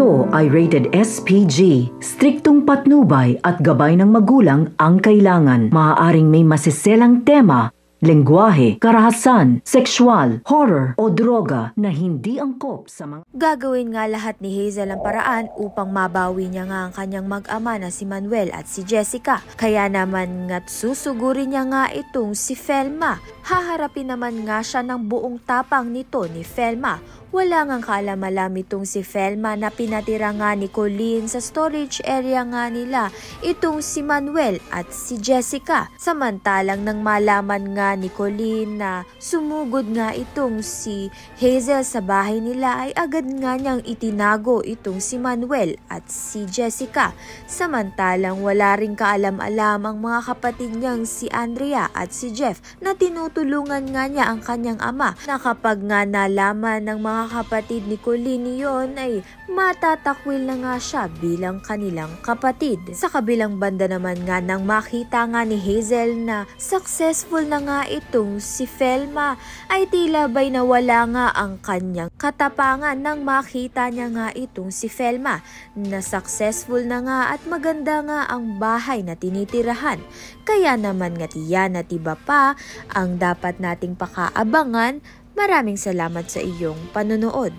Ito ay rated SPG. Striktong patnubay at gabay ng magulang ang kailangan. Maaaring may masiselang tema, lengguwahe, karahasan, sexual, horror o droga na hindi angkop sa mga... Gagawin nga lahat ni Hazel ang paraan upang mabawi niya nga ang kanyang mag-ama na si Manuel at si Jessica. Kaya naman nga't susugurin niya nga itong si Felma. Haharapin naman nga siya ng buong tapang nito ni Felma. Wala ngang kaalam-alam itong si Felma na pinatira nga ni Colleen sa storage area nga nila itong si Manuel at si Jessica. Samantalang nang malaman nga ni Colleen na sumugod nga itong si Hazel sa bahay nila ay agad nga niyang itinago itong si Manuel at si Jessica. Samantalang wala ring kaalam-alam ang mga kapatid niyang si Andrea at si Jeff na tinutulungan nga niya ang kanyang ama na kapag nga nalaman ng mga kapatid ni Colleen yon ay matatakwil na nga siya bilang kanilang kapatid. Sa kabilang banda naman nga nang makita nga ni Hazel na successful na nga itong si Felma ay tila ba'y nawala nga ang kanyang katapangan nang makita niya nga itong si Felma na successful na nga at maganda nga ang bahay na tinitirahan. Kaya naman nga tiyan at iba pa ang dapat nating pakaabangan. Maraming salamat sa iyong panonood.